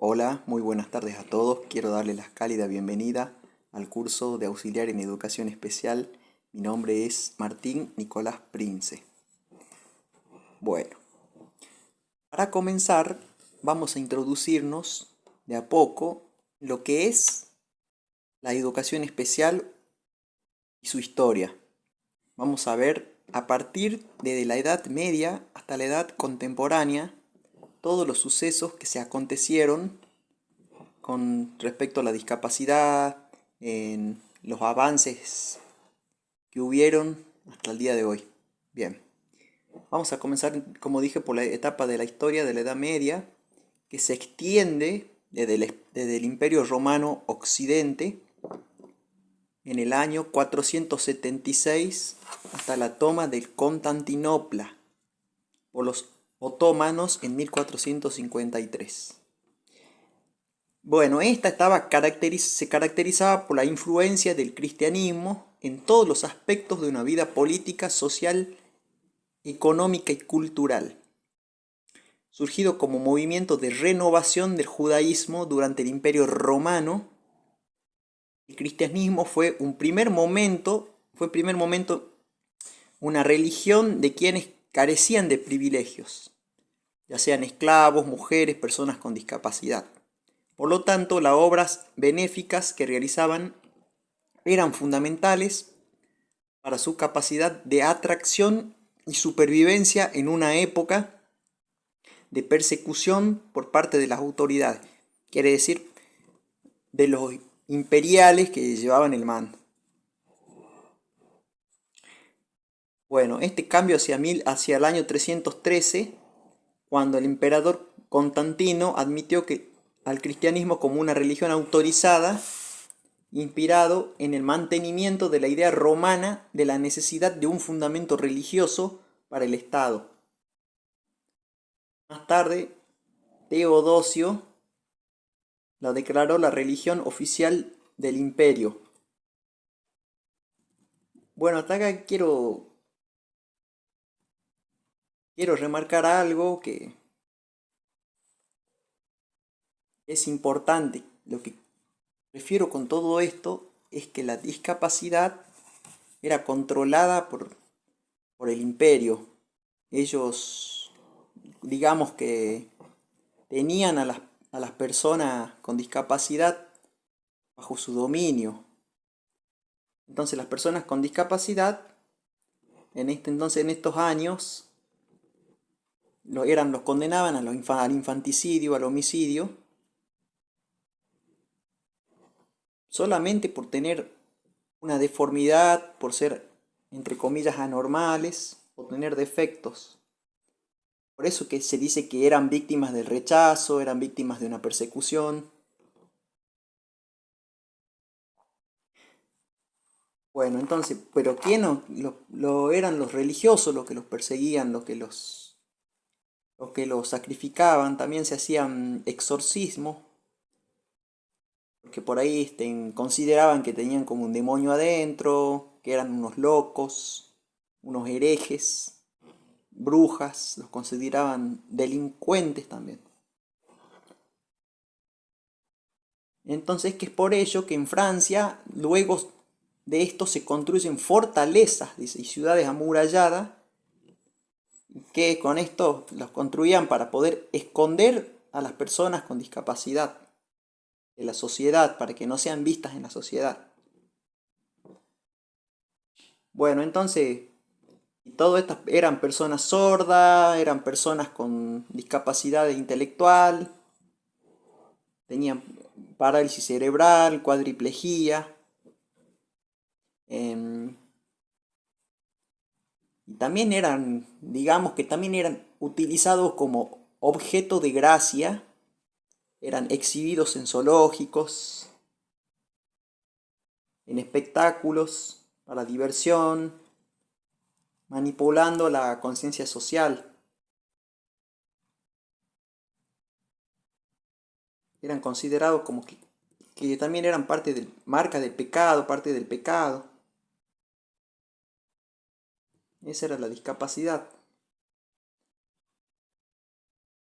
Hola, muy buenas tardes a todos. Quiero darles la cálida bienvenida al curso de auxiliar en educación especial. Mi nombre es Martín Nicolás Prince. Bueno, para comenzar vamos a introducirnos de a poco en lo que es la educación especial y su historia. Vamos a ver a partir de la Edad Media hasta la Edad Contemporánea todos los sucesos que se acontecieron con respecto a la discapacidad, en los avances que hubieron hasta el día de hoy. Bien, vamos a comenzar, como dije, por la etapa de la historia de la Edad Media, que se extiende desde el Imperio Romano Occidente en el año 476 hasta la toma de Constantinopla por los otomanos en 1453. Bueno, esta se caracterizaba por la influencia del cristianismo en todos los aspectos de una vida política, social, económica y cultural, surgido como movimiento de renovación del judaísmo durante el Imperio Romano. El cristianismo fue primer momento una religión de quienes carecían de privilegios, ya sean esclavos, mujeres, personas con discapacidad. Por lo tanto, las obras benéficas que realizaban eran fundamentales para su capacidad de atracción y supervivencia en una época de persecución por parte de las autoridades, quiere decir, de los imperiales que llevaban el mando. Bueno, este cambio hacia el año 313, cuando el emperador Constantino admitió al cristianismo como una religión autorizada, inspirado en el mantenimiento de la idea romana de la necesidad de un fundamento religioso para el Estado. Más tarde, Teodosio la declaró la religión oficial del imperio. Bueno, hasta acá quiero remarcar algo que es importante. Lo que refiero con todo esto es que la discapacidad era controlada por el imperio. Ellos, digamos que tenían a las personas con discapacidad bajo su dominio. Entonces las personas con discapacidad, en estos años, los condenaban al infanticidio, al homicidio, solamente por tener una deformidad, por ser, entre comillas, anormales, o tener defectos. Por eso que se dice que eran víctimas del rechazo, eran víctimas de una persecución. Bueno, entonces, ¿pero quién eran los religiosos los que los perseguían, los que los sacrificaban? También se hacían exorcismos, porque por ahí consideraban que tenían como un demonio adentro, que eran unos locos, unos herejes, brujas, los consideraban delincuentes también. Entonces que es por ello que en Francia, luego de esto se construyen fortalezas, dice, y ciudades amuralladas, que con esto los construían para poder esconder a las personas con discapacidad de la sociedad, para que no sean vistas en la sociedad. Bueno, entonces, todas estas eran personas sordas, eran personas con discapacidad intelectual, tenían parálisis cerebral, cuadriplejía, eh, y también eran, digamos que también eran utilizados como objeto de gracia, eran exhibidos en zoológicos, en espectáculos, para diversión, manipulando la conciencia social. Eran considerados como que también eran marca del pecado, parte del pecado. Esa era la discapacidad.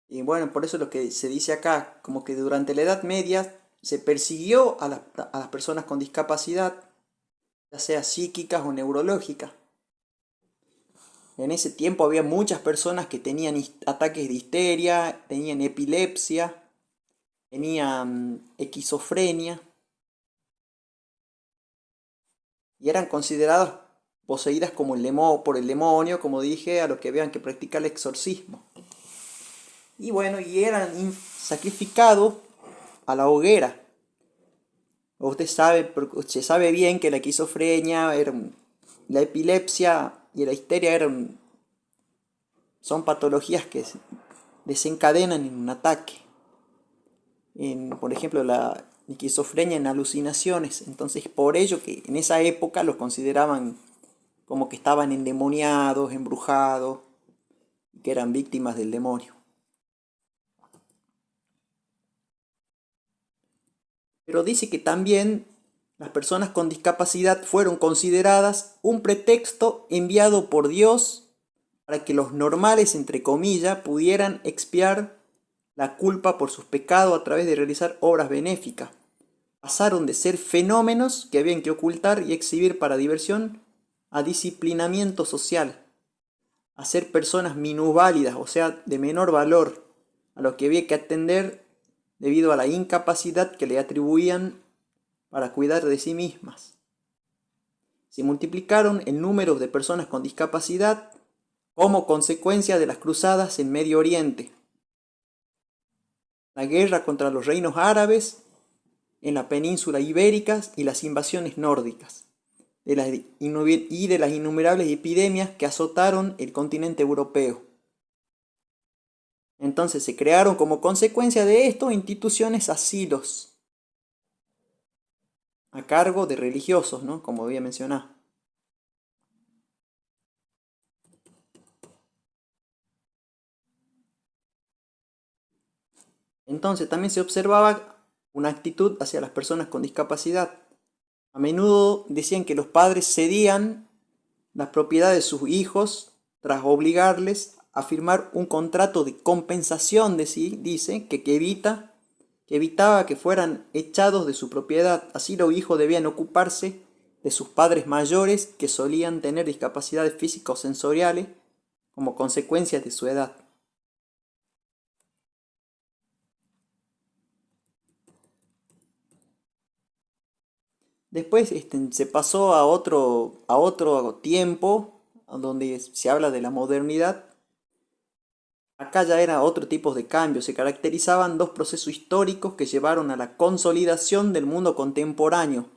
Y bueno, por eso lo que se dice acá, como que durante la Edad Media se persiguió a las personas con discapacidad, ya sea psíquicas o neurológicas. En ese tiempo había muchas personas que tenían ataques de histeria, tenían epilepsia, tenían esquizofrenia y eran consideradas poseídas como por el demonio, como dije, a los que habían que practicar el exorcismo. Y bueno, y eran sacrificados a la hoguera. Usted sabe, se sabe bien que la esquizofrenia, la epilepsia y la histeria son patologías que desencadenan en un ataque. Por ejemplo, la esquizofrenia en alucinaciones. Entonces, por ello que en esa época los consideraban como que estaban endemoniados, embrujados, que eran víctimas del demonio. Pero dice que también las personas con discapacidad fueron consideradas un pretexto enviado por Dios para que los normales, entre comillas, pudieran expiar la culpa por sus pecados a través de realizar obras benéficas. Pasaron de ser fenómenos que habían que ocultar y exhibir para diversión a disciplinamiento social, a ser personas minusválidas, o sea, de menor valor, a los que había que atender debido a la incapacidad que le atribuían para cuidar de sí mismas. Se multiplicaron el número de personas con discapacidad como consecuencia de las cruzadas en Medio Oriente, la guerra contra los reinos árabes en la península ibérica y las invasiones nórdicas, y de las innumerables epidemias que azotaron el continente europeo. Entonces se crearon como consecuencia de esto instituciones asilos a cargo de religiosos, ¿no? Como había mencionado. Entonces también se observaba una actitud hacia las personas con discapacidad. A menudo decían que los padres cedían las propiedades de sus hijos tras obligarles a firmar un contrato de compensación, dice, que evitaba que fueran echados de su propiedad. Así los hijos debían ocuparse de sus padres mayores que solían tener discapacidades físicas o sensoriales como consecuencia de su edad. Después se pasó a otro tiempo, donde se habla de la modernidad. Acá ya era otro tipo de cambio, se caracterizaban dos procesos históricos que llevaron a la consolidación del mundo contemporáneo,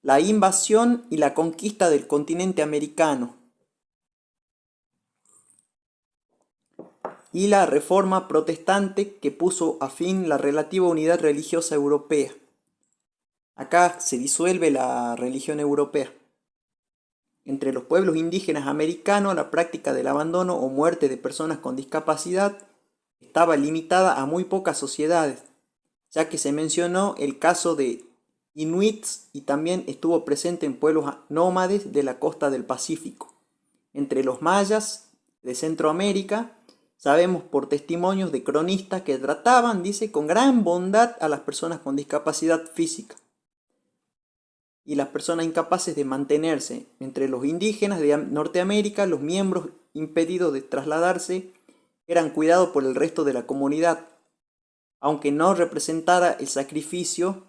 la invasión y la conquista del continente americano, y la reforma protestante que puso a fin la relativa unidad religiosa europea. Acá se disuelve la religión europea. Entre los pueblos indígenas americanos, la práctica del abandono o muerte de personas con discapacidad estaba limitada a muy pocas sociedades, ya que se mencionó el caso de inuits y también estuvo presente en pueblos nómades de la costa del Pacífico. Entre los mayas de Centroamérica, sabemos por testimonios de cronistas que trataban, dice, con gran bondad a las personas con discapacidad física y las personas incapaces de mantenerse. Entre los indígenas de Norteamérica, los miembros impedidos de trasladarse eran cuidados por el resto de la comunidad, aunque no representara el sacrificio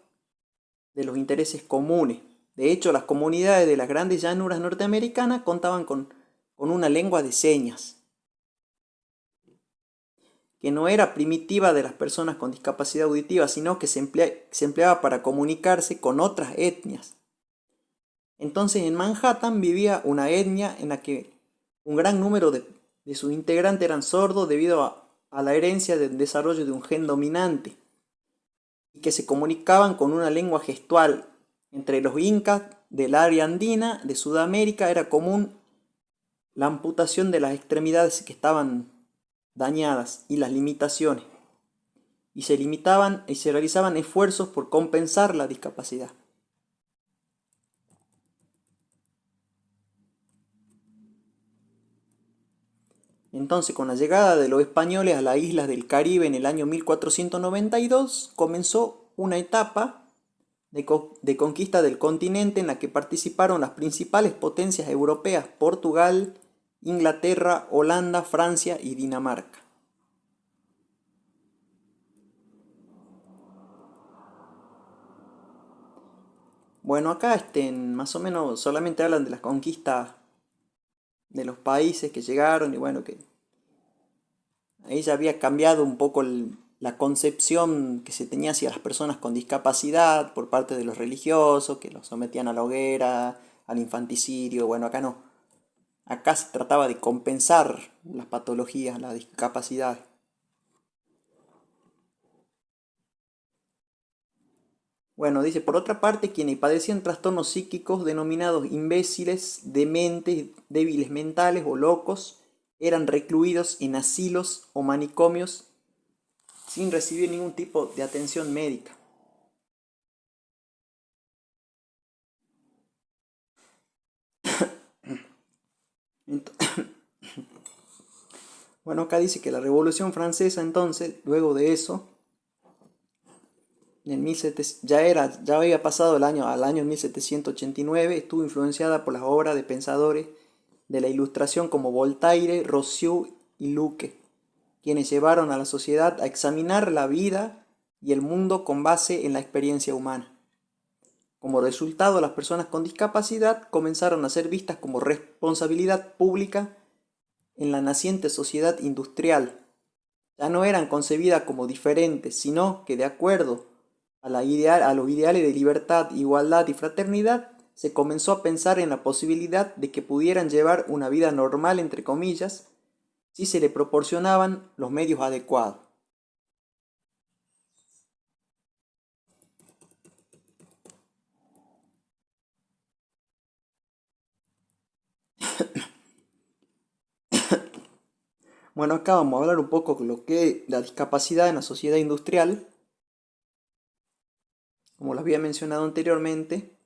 de los intereses comunes. De hecho, las comunidades de las grandes llanuras norteamericanas contaban con una lengua de señas, que no era primitiva de las personas con discapacidad auditiva, sino que se empleaba para comunicarse con otras etnias. Entonces en Manhattan vivía una etnia en la que un gran número de sus integrantes eran sordos debido a la herencia del desarrollo de un gen dominante y que se comunicaban con una lengua gestual. Entre los incas del área andina de Sudamérica era común la amputación de las extremidades que estaban dañadas y las limitaciones, y se realizaban esfuerzos por compensar la discapacidad. Entonces, con la llegada de los españoles a las islas del Caribe en el año 1492, comenzó una etapa de conquista del continente en la que participaron las principales potencias europeas: Portugal, Inglaterra, Holanda, Francia y Dinamarca. Bueno, acá más o menos solamente hablan de las conquistas de los países que llegaron y bueno, que ahí ya había cambiado un poco la concepción que se tenía hacia las personas con discapacidad por parte de los religiosos, que los sometían a la hoguera, al infanticidio. Bueno, acá no. Acá se trataba de compensar las patologías, las discapacidades. Bueno, dice, por otra parte, quienes padecían trastornos psíquicos denominados imbéciles, dementes, débiles mentales o locos, eran recluidos en asilos o manicomios sin recibir ningún tipo de atención médica. Bueno, acá dice que la Revolución Francesa entonces, luego de eso, en 1700, ya había pasado al año 1789, estuvo influenciada por las obras de pensadores de la Ilustración como Voltaire, Rousseau y Luque, quienes llevaron a la sociedad a examinar la vida y el mundo con base en la experiencia humana. Como resultado, las personas con discapacidad comenzaron a ser vistas como responsabilidad pública en la naciente sociedad industrial. Ya no eran concebidas como diferentes, sino que de acuerdo a los ideales de libertad, igualdad y fraternidad, se comenzó a pensar en la posibilidad de que pudieran llevar una vida normal, entre comillas, si se le proporcionaban los medios adecuados. Bueno, acá vamos a hablar un poco de lo que es la discapacidad en la sociedad industrial. Como lo había mencionado anteriormente,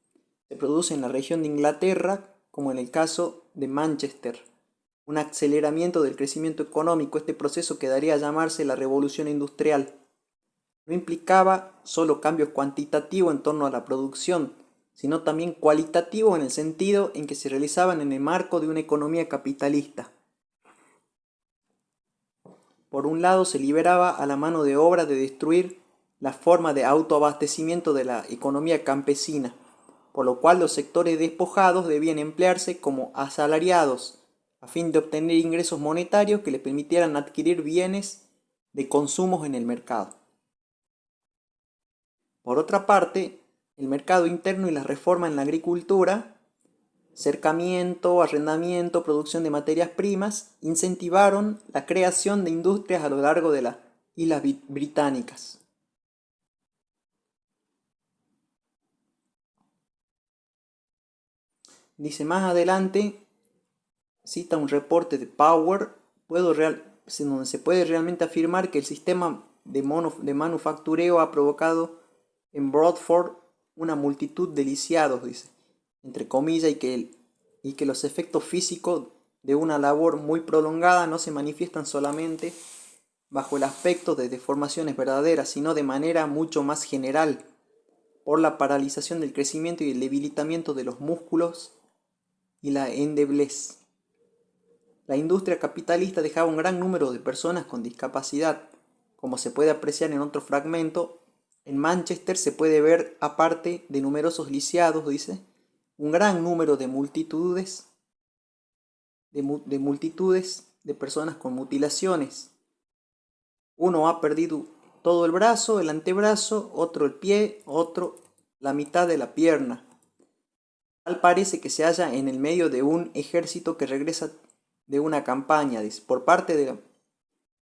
se produce en la región de Inglaterra, como en el caso de Manchester. Un aceleramiento del crecimiento económico. Este proceso quedaría a llamarse la revolución industrial. No implicaba solo cambios cuantitativos en torno a la producción, sino también cualitativos en el sentido en que se realizaban en el marco de una economía capitalista. Por un lado, se liberaba a la mano de obra de destruir la forma de autoabastecimiento de la economía campesina, por lo cual los sectores despojados debían emplearse como asalariados a fin de obtener ingresos monetarios que les permitieran adquirir bienes de consumo en el mercado. Por otra parte, el mercado interno y las reformas en la agricultura, cercamiento, arrendamiento, producción de materias primas, incentivaron la creación de industrias a lo largo de las islas británicas. Dice más adelante, cita un reporte de Power, donde se puede realmente afirmar que el sistema de manufactureo ha provocado en Bradford una multitud de lisiados, dice, entre comillas, y que los efectos físicos de una labor muy prolongada no se manifiestan solamente bajo el aspecto de deformaciones verdaderas, sino de manera mucho más general, por la paralización del crecimiento y el debilitamiento de los músculos y la endeblez. La industria capitalista dejaba un gran número de personas con discapacidad. Como se puede apreciar en otro fragmento, en Manchester se puede ver, aparte de numerosos lisiados, dice, un gran número de multitudes de personas con mutilaciones. Uno ha perdido todo el brazo, el antebrazo, otro el pie, otro la mitad de la pierna. Tal parece que se halla en el medio de un ejército que regresa de una campaña. Dice, por parte de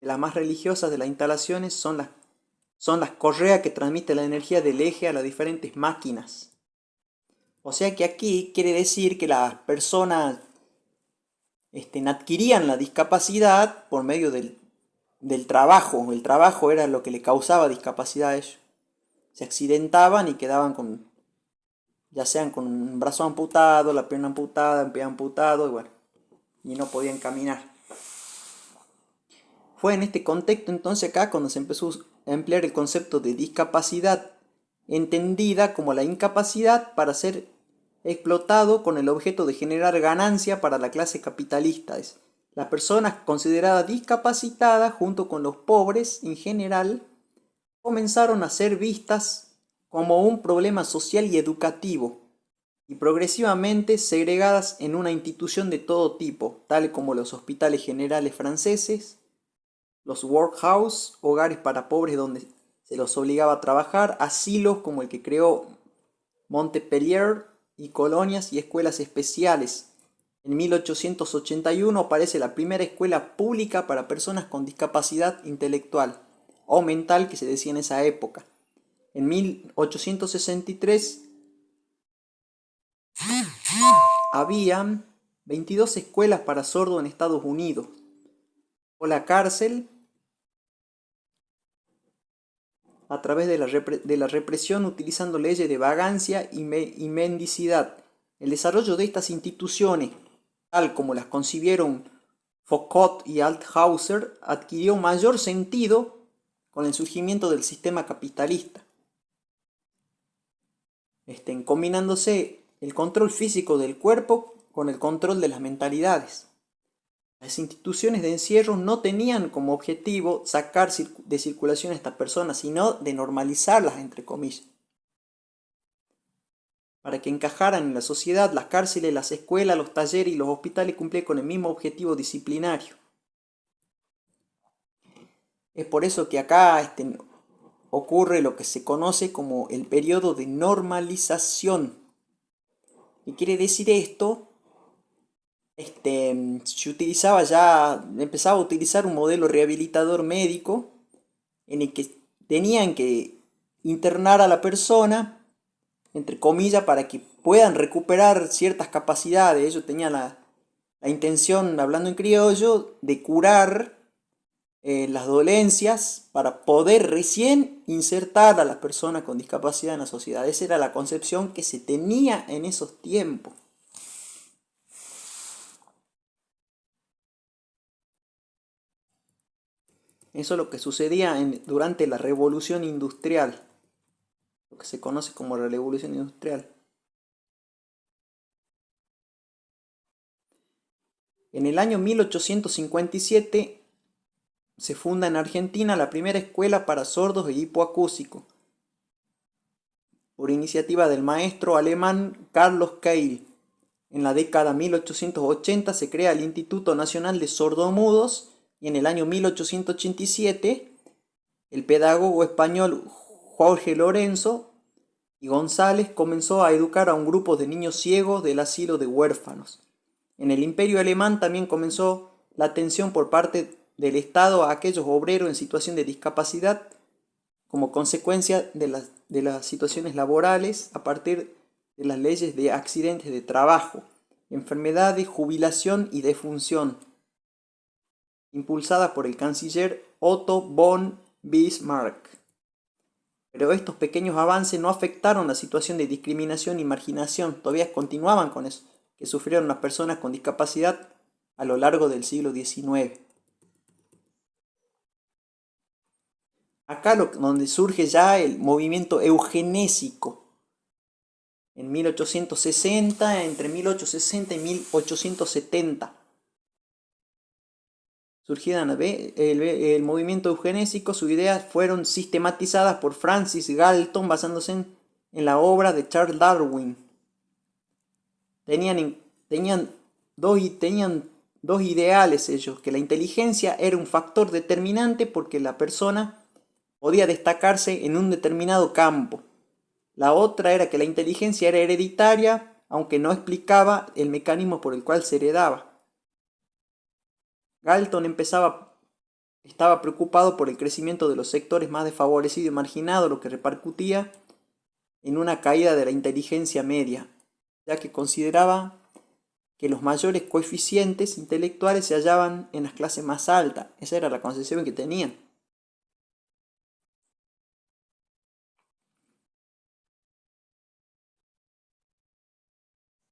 las más religiosas de las instalaciones son las correas que transmiten la energía del eje a las diferentes máquinas. O sea que aquí quiere decir que las personas adquirían la discapacidad por medio del trabajo. El trabajo era lo que le causaba discapacidad a ellos. Se accidentaban y quedaban ya sean con un brazo amputado, la pierna amputada, un pie amputado, y bueno, y no podían caminar. Fue en este contexto entonces acá cuando se empezó a emplear el concepto de discapacidad, entendida como la incapacidad para ser explotado con el objeto de generar ganancia para la clase capitalista. Es la persona considerada discapacitada junto con los pobres en general comenzaron a ser vistas como un problema social y educativo y progresivamente segregadas en una institución de todo tipo, tal como los hospitales generales franceses, los workhouse, hogares para pobres donde se los obligaba a trabajar, asilos como el que creó Montpellier y colonias y escuelas especiales. En 1881 aparece la primera escuela pública para personas con discapacidad intelectual o mental que se decía en esa época. En 1863 había 22 escuelas para sordos en Estados Unidos, o la cárcel a través de la represión utilizando leyes de vagancia y mendicidad. El desarrollo de estas instituciones, tal como las concibieron Foucault y Althusser, adquirió mayor sentido con el surgimiento del sistema capitalista, combinándose el control físico del cuerpo con el control de las mentalidades. Las instituciones de encierro no tenían como objetivo sacar de circulación a estas personas, sino de normalizarlas, entre comillas. Para que encajaran en la sociedad, las cárceles, las escuelas, los talleres y los hospitales cumplían con el mismo objetivo disciplinario. Es por eso que acá ocurre lo que se conoce como el periodo de normalización. ¿Qué quiere decir esto? Se utilizaba ya, empezaba a utilizar un modelo rehabilitador médico en el que tenían que internar a la persona, entre comillas, para que puedan recuperar ciertas capacidades. Ellos tenían la intención, hablando en criollo, de curar las dolencias para poder recién insertar a la persona con discapacidad en la sociedad. Esa era la concepción que se tenía en esos tiempos. Eso es lo que sucedía durante la Revolución Industrial, lo que se conoce como la Revolución Industrial. En el año 1857 se funda en Argentina la primera escuela para sordos e hipoacúsicos, por iniciativa del maestro alemán Carlos Keil. En la década 1880 se crea el Instituto Nacional de Sordomudos y en el año 1887 el pedagogo español Jorge Lorenzo y González comenzó a educar a un grupo de niños ciegos del asilo de huérfanos. En el Imperio Alemán también comenzó la atención por parte del Estado a aquellos obreros en situación de discapacidad como consecuencia de las situaciones laborales a partir de las leyes de accidentes de trabajo, enfermedades, jubilación y defunción, impulsada por el canciller Otto von Bismarck. Pero estos pequeños avances no afectaron la situación de discriminación y marginación, todavía continuaban con eso, que sufrieron las personas con discapacidad a lo largo del siglo XIX. Acá donde surge ya el movimiento eugenésico, en 1860, entre 1860 y 1870. Surgieron el movimiento eugenésico, sus ideas fueron sistematizadas por Francis Galton basándose en la obra de Charles Darwin. Tenían dos ideales ellos, que la inteligencia era un factor determinante porque la persona podía destacarse en un determinado campo. La otra era que la inteligencia era hereditaria, aunque no explicaba el mecanismo por el cual se heredaba. Galton estaba preocupado por el crecimiento de los sectores más desfavorecidos y marginados, lo que repercutía en una caída de la inteligencia media, ya que consideraba que los mayores coeficientes intelectuales se hallaban en las clases más altas. Esa era la concepción que tenían.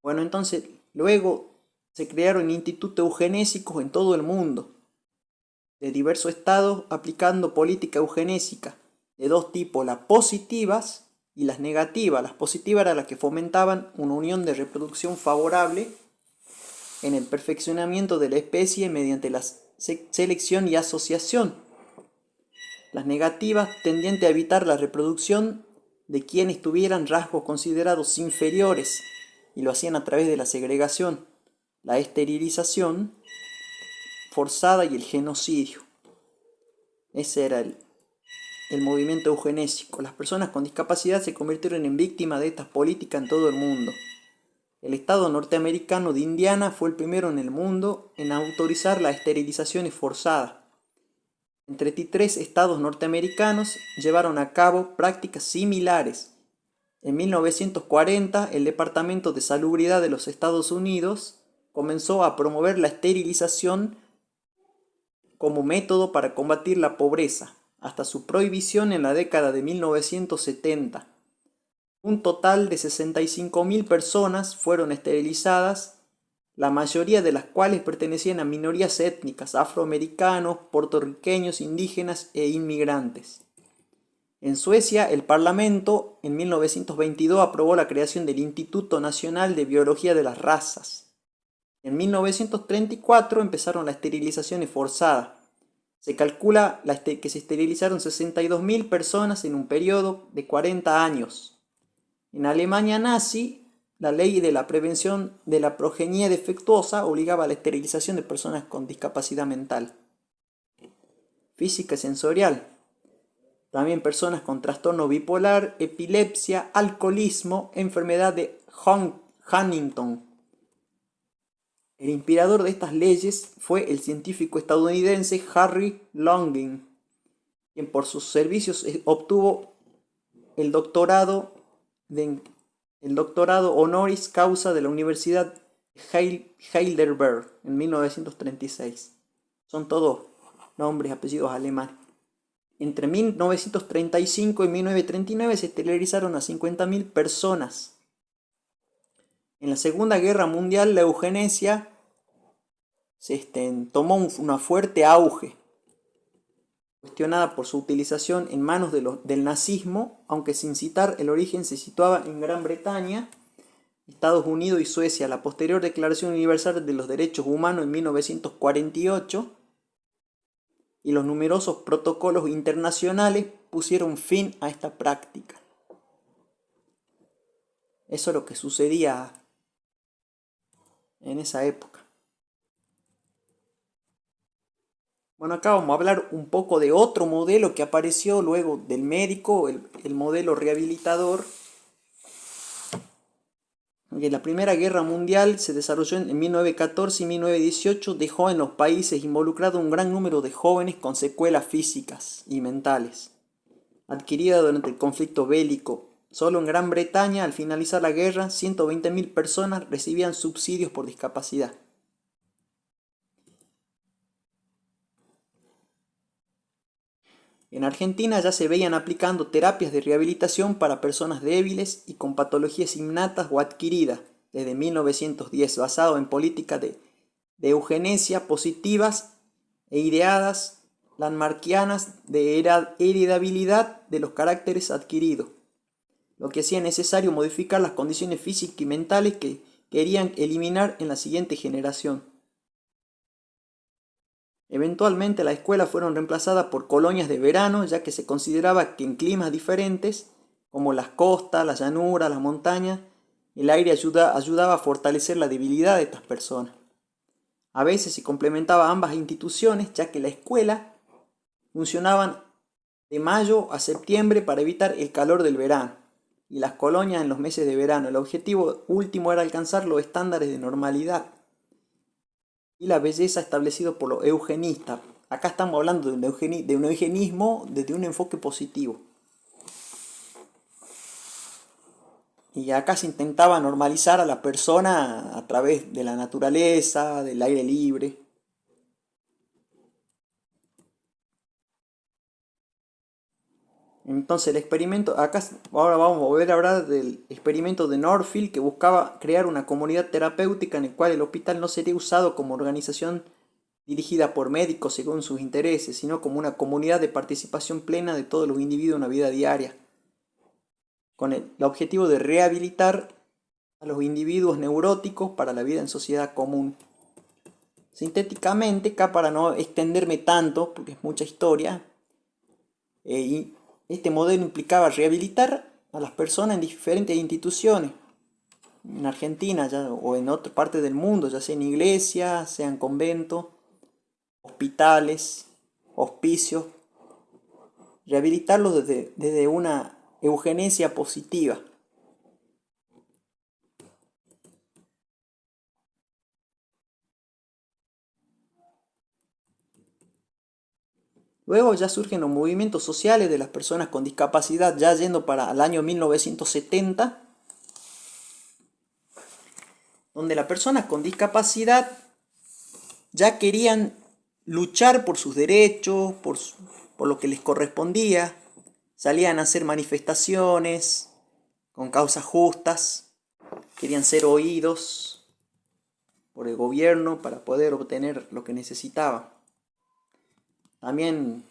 Bueno, entonces, luego se crearon institutos eugenésicos en todo el mundo. de diversos estados aplicando política eugenésica de dos tipos, las positivas y las negativas. Las positivas eran las que fomentaban una unión de reproducción favorable en el perfeccionamiento de la especie mediante la selección y asociación. Las negativas tendientes a evitar la reproducción de quienes tuvieran rasgos considerados inferiores y lo hacían a través de la segregación, la esterilización forzada y el genocidio. Ese era el movimiento eugenésico. Las personas con discapacidad se convirtieron en víctimas de estas políticas en todo el mundo. El estado norteamericano de Indiana fue el primero en el mundo en autorizar las esterilizaciones forzadas. En 33 estados norteamericanos llevaron a cabo prácticas similares. En 1940, el Departamento de Salubridad de los Estados Unidos comenzó a promover la esterilización como método para combatir la pobreza, hasta su prohibición en la década de 1970. Un total de 65.000 personas fueron esterilizadas, la mayoría de las cuales pertenecían a minorías étnicas, afroamericanos, puertorriqueños, indígenas e inmigrantes. En Suecia, el Parlamento en 1922 aprobó la creación del Instituto Nacional de Biología de las Razas. En 1934 empezaron las esterilizaciones forzadas. Se calcula que se esterilizaron 62.000 personas en un periodo de 40 años. En Alemania nazi, la ley de la prevención de la progenie defectuosa obligaba a la esterilización de personas con discapacidad mental. Física y sensorial. También personas con trastorno bipolar, epilepsia, alcoholismo, enfermedad de Huntington. El inspirador de estas leyes fue el científico estadounidense Harry Longin, quien por sus servicios obtuvo el doctorado honoris causa de la Universidad de Heidelberg en 1936. Son todos nombres y apellidos alemanes. Entre 1935 y 1939 se esterilizaron a 50.000 personas. En la Segunda Guerra Mundial la eugenesia tomó un fuerte auge, cuestionada por su utilización en manos del nazismo, aunque sin citar el origen se situaba en Gran Bretaña, Estados Unidos y Suecia. La posterior Declaración Universal de los Derechos Humanos en 1948 y los numerosos protocolos internacionales pusieron fin a esta práctica. Eso es lo que sucedía en esa época. Bueno, acá vamos a hablar un poco de otro modelo que apareció luego del médico, el modelo rehabilitador. En la Primera Guerra Mundial se desarrolló en 1914 y 1918, dejó en los países involucrados un gran número de jóvenes con secuelas físicas y mentales, adquiridas durante el conflicto bélico. Solo en Gran Bretaña, al finalizar la guerra, 120.000 personas recibían subsidios por discapacidad. En Argentina ya se veían aplicando terapias de rehabilitación para personas débiles y con patologías innatas o adquiridas desde 1910, basado en políticas de eugenesia positivas e ideadas landmarkianas de heredabilidad de los caracteres adquiridos, lo que hacía necesario modificar las condiciones físicas y mentales que querían eliminar en la siguiente generación. Eventualmente las escuelas fueron reemplazadas por colonias de verano, ya que se consideraba que en climas diferentes, como las costas, las llanuras, las montañas, el aire ayudaba a fortalecer la debilidad de estas personas. A veces se complementaba ambas instituciones, ya que la escuela funcionaban de mayo a septiembre para evitar el calor del verano, y las colonias en los meses de verano. El objetivo último era alcanzar los estándares de normalidad y la belleza establecido por los eugenistas. Acá estamos hablando de un eugenismo desde un enfoque positivo. Y acá se intentaba normalizar a la persona a través de la naturaleza, del aire libre. Entonces el experimento, ahora vamos a volver a hablar del experimento de Northfield, que buscaba crear una comunidad terapéutica en el cual el hospital no sería usado como organización dirigida por médicos según sus intereses, sino como una comunidad de participación plena de todos los individuos en la vida diaria, con el objetivo de rehabilitar a los individuos neuróticos para la vida en sociedad común. Sintéticamente, acá para no extenderme tanto, porque es mucha historia, este modelo implicaba rehabilitar a las personas en diferentes instituciones, en Argentina o en otra parte del mundo, ya sea en iglesias, sean conventos, hospitales, hospicios, rehabilitarlos desde una eugenesia positiva. Luego ya surgen los movimientos sociales de las personas con discapacidad, ya yendo para el año 1970, donde las personas con discapacidad ya querían luchar por sus derechos, por lo que les correspondía, salían a hacer manifestaciones con causas justas, querían ser oídos por el gobierno para poder obtener lo que necesitaban. También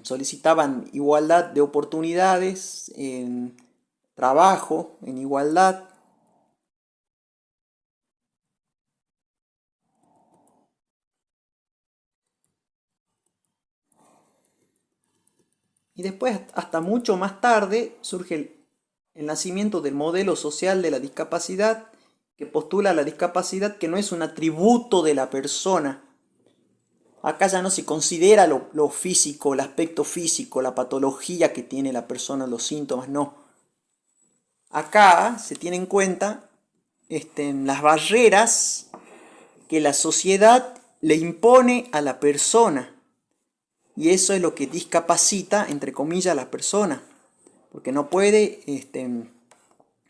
solicitaban igualdad de oportunidades en trabajo, en igualdad. Y después, hasta mucho más tarde, surge el nacimiento del modelo social de la discapacidad, que postula la discapacidad que no es un atributo de la persona. Acá ya no se considera lo físico, el aspecto físico, la patología que tiene la persona, los síntomas, no. Acá se tiene en cuenta las barreras que la sociedad le impone a la persona. Y eso es lo que discapacita, entre comillas, a la persona. Porque no puede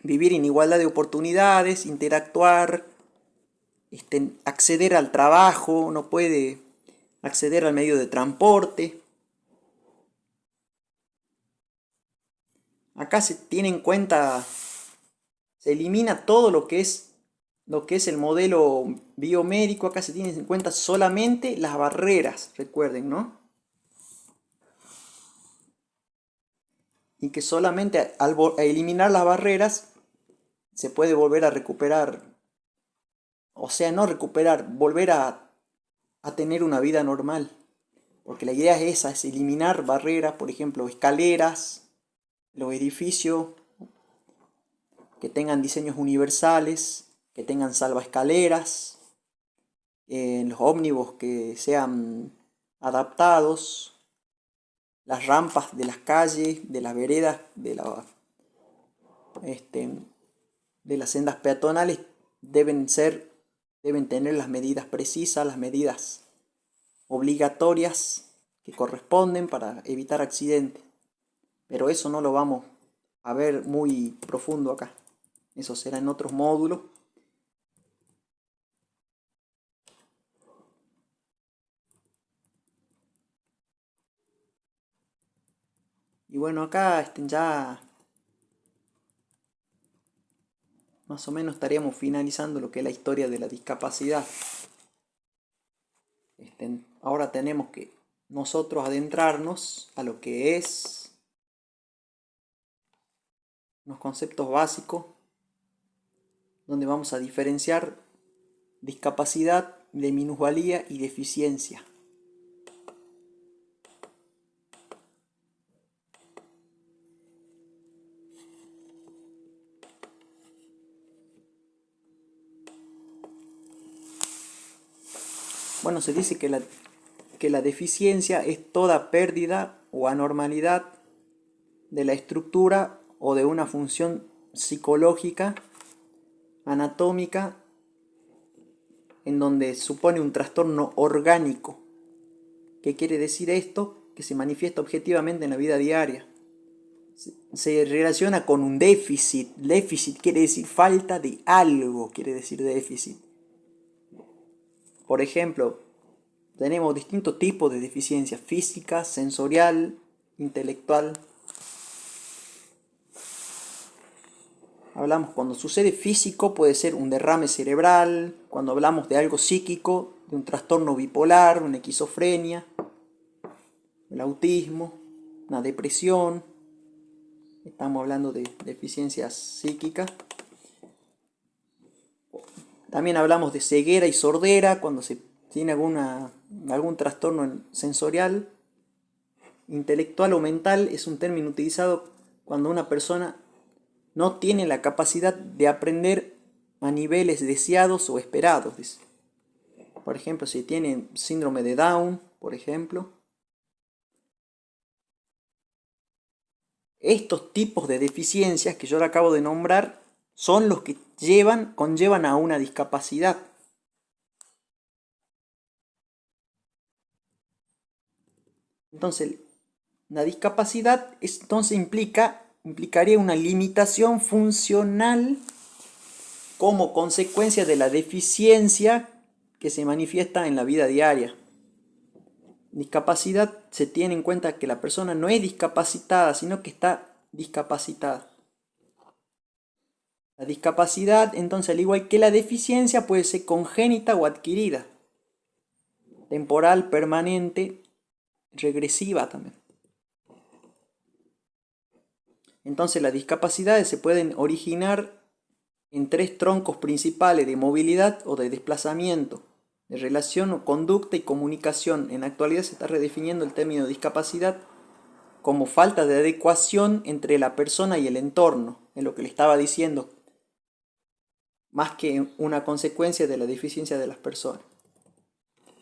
vivir en igualdad de oportunidades, interactuar, acceder al trabajo, no puede acceder al medio de transporte. Acá se tiene en cuenta, se elimina todo lo que es el modelo biomédico. Acá se tienen en cuenta solamente las barreras, recuerden, ¿no? Y que solamente al eliminar las barreras se puede volver a recuperar, o sea, no recuperar, volver a tener una vida normal. Porque la idea es esa, es eliminar barreras, por ejemplo, escaleras, los edificios que tengan diseños universales, que tengan salvaescaleras, los ómnibus que sean adaptados, las rampas de las calles, de las veredas, de las sendas peatonales deben tener las medidas precisas, las medidas obligatorias que corresponden para evitar accidentes. Pero eso no lo vamos a ver muy profundo acá. Eso será en otros módulos. Y bueno, acá ya más o menos estaríamos finalizando lo que es la historia de la discapacidad. Ahora tenemos que nosotros adentrarnos a lo que es unos conceptos básicos donde vamos a diferenciar discapacidad de minusvalía y deficiencia. Bueno, se dice que la deficiencia es toda pérdida o anormalidad de la estructura o de una función psicológica, anatómica, en donde supone un trastorno orgánico. ¿Qué quiere decir esto? Que se manifiesta objetivamente en la vida diaria. Se relaciona con un déficit. Déficit quiere decir falta de algo, quiere decir déficit. Por ejemplo, tenemos distintos tipos de deficiencia: física, sensorial, intelectual. Hablamos cuando sucede físico, puede ser un derrame cerebral, cuando hablamos de algo psíquico, de un trastorno bipolar, una esquizofrenia, el autismo, una depresión, estamos hablando de deficiencias psíquicas. También hablamos de ceguera y sordera cuando se tiene algún trastorno sensorial, intelectual o mental. Es un término utilizado cuando una persona no tiene la capacidad de aprender a niveles deseados o esperados. Por ejemplo, si tiene síndrome de Down, por ejemplo. Estos tipos de deficiencias que yo le acabo de nombrar son los que conllevan a una discapacidad. Entonces, la discapacidad implicaría una limitación funcional como consecuencia de la deficiencia que se manifiesta en la vida diaria. Discapacidad se tiene en cuenta que la persona no es discapacitada, sino que está discapacitada. La discapacidad, entonces, al igual que la deficiencia, puede ser congénita o adquirida, temporal, permanente, regresiva también. Entonces, las discapacidades se pueden originar en 3 troncos principales de movilidad o de desplazamiento, de relación o conducta y comunicación. En la actualidad se está redefiniendo el término discapacidad como falta de adecuación entre la persona y el entorno, es lo que le estaba diciendo, más que una consecuencia de la deficiencia de las personas.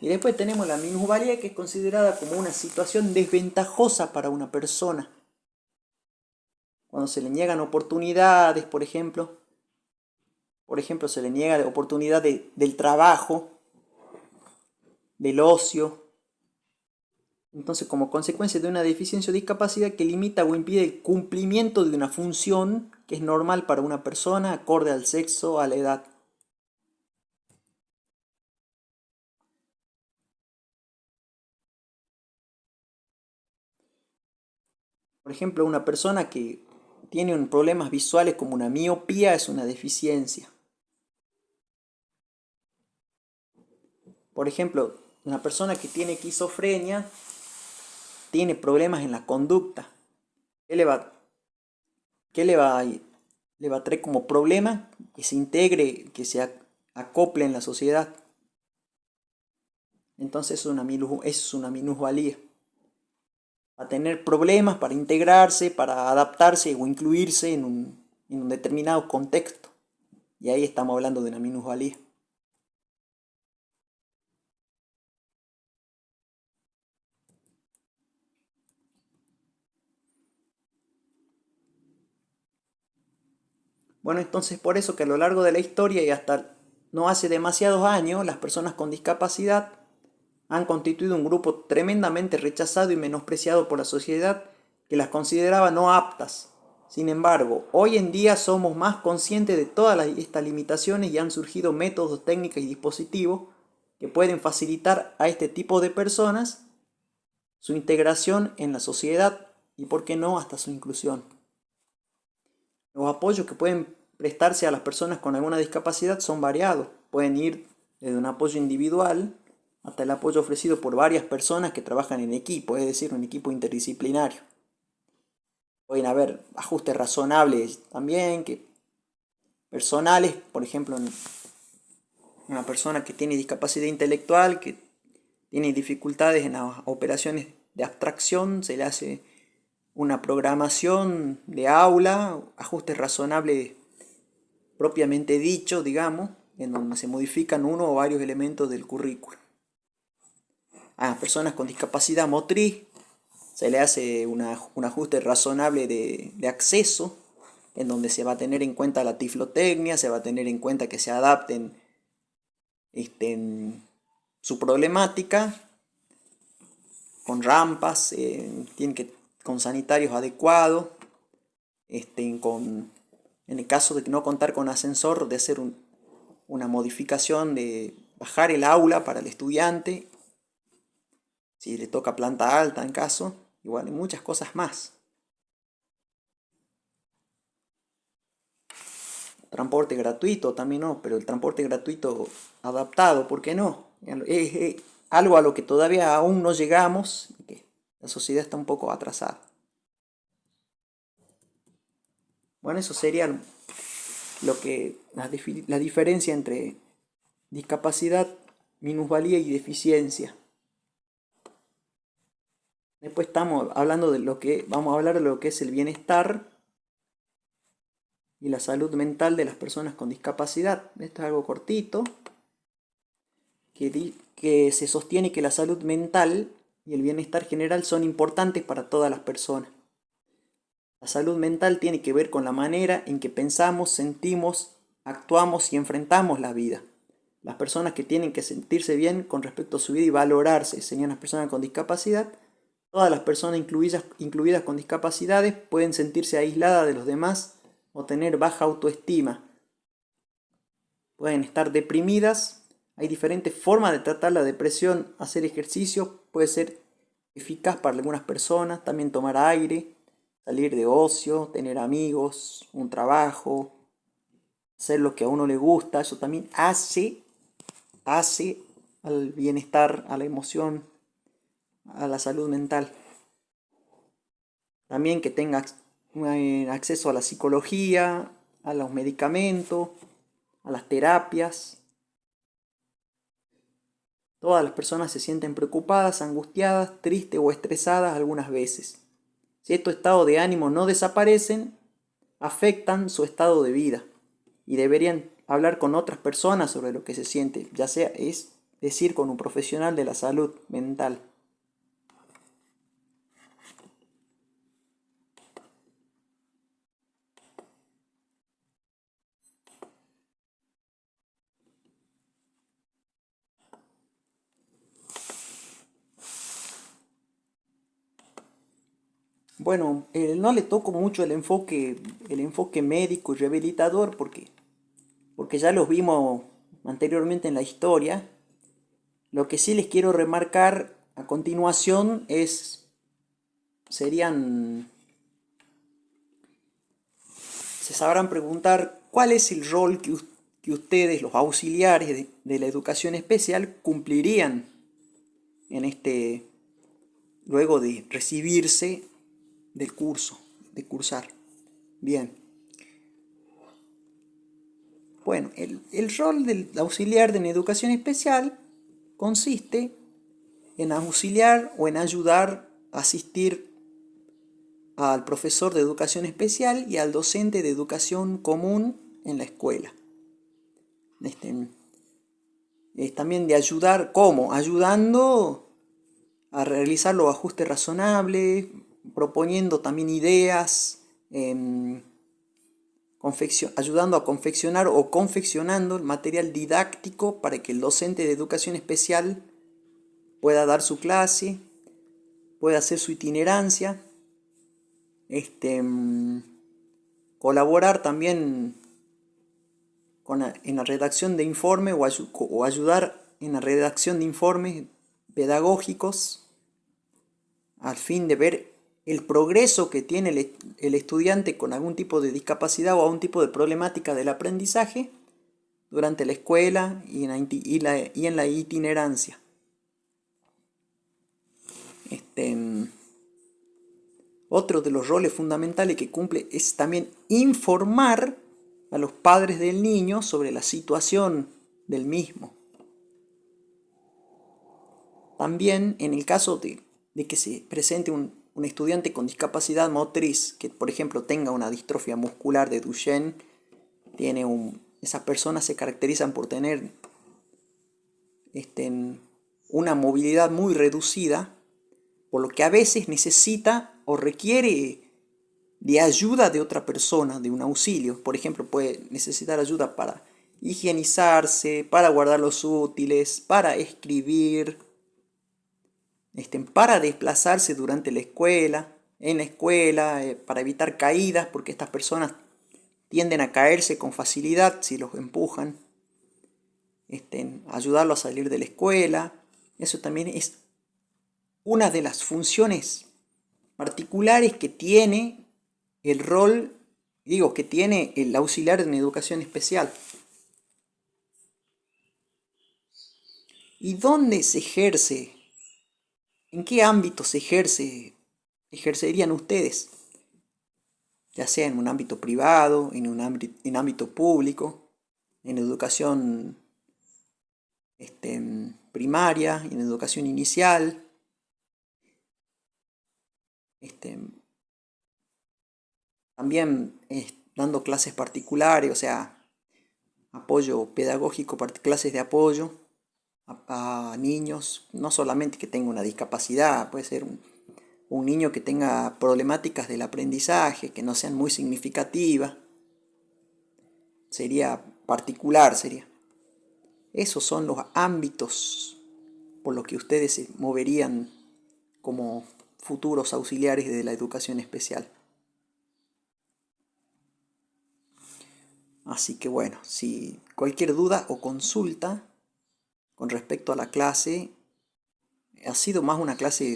Y después tenemos la minusvalía, que es considerada como una situación desventajosa para una persona. Cuando se le niegan oportunidades, por ejemplo se le niega la oportunidad del trabajo, del ocio. Entonces, como consecuencia de una deficiencia o discapacidad que limita o impide el cumplimiento de una función que es normal para una persona, acorde al sexo, a la edad. Por ejemplo, una persona que tiene problemas visuales como una miopía es una deficiencia. Por ejemplo, una persona que tiene esquizofrenia tiene problemas en la conducta. ¿Qué le va a traer como problema? Que se integre, que se acople en la sociedad. Entonces es una minusvalía. Va a tener problemas para integrarse, para adaptarse o incluirse en un determinado contexto. Y ahí estamos hablando de una minusvalía. Bueno, entonces por eso que a lo largo de la historia y hasta no hace demasiados años, las personas con discapacidad han constituido un grupo tremendamente rechazado y menospreciado por la sociedad, que las consideraba no aptas. Sin embargo, hoy en día somos más conscientes de todas estas limitaciones y han surgido métodos, técnicas y dispositivos que pueden facilitar a este tipo de personas su integración en la sociedad y, por qué no, hasta su inclusión. Los apoyos que pueden prestarse a las personas con alguna discapacidad son variados. Pueden ir desde un apoyo individual hasta el apoyo ofrecido por varias personas que trabajan en equipo, es decir, un equipo interdisciplinario. Pueden haber ajustes razonables también, personales, por ejemplo, una persona que tiene discapacidad intelectual, que tiene dificultades en las operaciones de abstracción, se le hace una programación de aula, ajustes razonables propiamente dicho, digamos, en donde se modifican uno o varios elementos del currículo. A personas con discapacidad motriz se le hace un ajuste razonable de acceso, en donde se va a tener en cuenta la tiflotecnia, se va a tener en cuenta que se adapten en su problemática, con rampas, con sanitarios adecuados, en el caso de no contar con ascensor, de hacer una modificación de bajar el aula para el estudiante, si le toca planta alta en caso, igual, y muchas cosas más. transporte gratuito también no, pero el transporte gratuito adaptado, ¿por qué no? Es algo a lo que todavía aún no llegamos y que la sociedad está un poco atrasada. Bueno, eso sería la diferencia entre discapacidad, minusvalía y deficiencia. Después estamos hablando vamos a hablar de lo que es el bienestar y la salud mental de las personas con discapacidad. Esto es algo cortito, que se sostiene que la salud mental y el bienestar general son importantes para todas las personas. La salud mental tiene que ver con la manera en que pensamos, sentimos, actuamos y enfrentamos la vida. Las personas que tienen que sentirse bien con respecto a su vida y valorarse serían las personas con discapacidad. Todas las personas incluidas con discapacidades pueden sentirse aisladas de los demás o tener baja autoestima. Pueden estar deprimidas. Hay diferentes formas de tratar la depresión. Hacer ejercicio puede ser eficaz para algunas personas. También tomar aire, salir de ocio, tener amigos, un trabajo, hacer lo que a uno le gusta. Eso también hace al bienestar, a la emoción, a la salud mental. También que tenga acceso a la psicología, a los medicamentos, a las terapias. Todas las personas se sienten preocupadas, angustiadas, tristes o estresadas algunas veces. Si estos estados de ánimo no desaparecen, afectan su estado de vida y deberían hablar con otras personas sobre lo que se siente, ya sea es decir con un profesional de la salud mental. Bueno, no le toco mucho el enfoque médico y rehabilitador porque ya los vimos anteriormente en la historia. Lo que sí les quiero remarcar a continuación se sabrán preguntar cuál es el rol que ustedes, los auxiliares de la educación especial, cumplirían en luego de recibirse del curso, de cursar. Bien. Bueno, el rol del auxiliar de educación especial consiste en auxiliar o en ayudar a asistir al profesor de educación especial y al docente de educación común en la escuela. Es también de ayudar, ¿cómo? Ayudando a realizar los ajustes razonables, proponiendo también ideas, ayudando a confeccionar o confeccionando el material didáctico para que el docente de educación especial pueda dar su clase, pueda hacer su itinerancia, colaborar también en la redacción de informes o ayudar en la redacción de informes pedagógicos al fin de ver el progreso que tiene el estudiante con algún tipo de discapacidad o algún tipo de problemática del aprendizaje durante la escuela y en la itinerancia. Otro de los roles fundamentales que cumple es también informar a los padres del niño sobre la situación del mismo. También en el caso de que se presente un estudiante con discapacidad motriz, que por ejemplo tenga una distrofia muscular de Duchenne, esas personas se caracterizan por tener una movilidad muy reducida, por lo que a veces necesita o requiere de ayuda de otra persona, de un auxilio. Por ejemplo, puede necesitar ayuda para higienizarse, para guardar los útiles, para escribir, para desplazarse durante en la escuela, para evitar caídas, porque estas personas tienden a caerse con facilidad si los empujan. Ayudarlo a salir de la escuela. Eso también es una de las funciones particulares que tiene el rol digo, que tiene el auxiliar en educación especial. ¿Y dónde se ejerce? ¿En qué ámbito se ejercerían ustedes? Ya sea en un ámbito privado, en ámbito público, en educación primaria, en educación inicial, este, también dando clases particulares, o sea, apoyo pedagógico, clases de apoyo a niños, no solamente que tenga una discapacidad, puede ser un niño que tenga problemáticas del aprendizaje, que no sean muy significativas, sería particular, sería. Esos son los ámbitos por los que ustedes se moverían como futuros auxiliares de la educación especial. Así que bueno, si cualquier duda o consulta con respecto a la clase, ha sido más una clase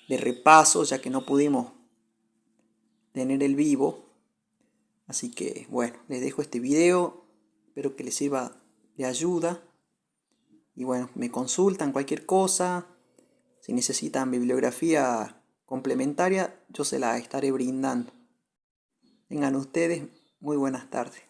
de repaso, ya que no pudimos tener el vivo. Así que bueno, les dejo este video, espero que les sirva de ayuda. Y bueno, me consultan cualquier cosa, si necesitan bibliografía complementaria, yo se la estaré brindando. Tengan ustedes muy buenas tardes.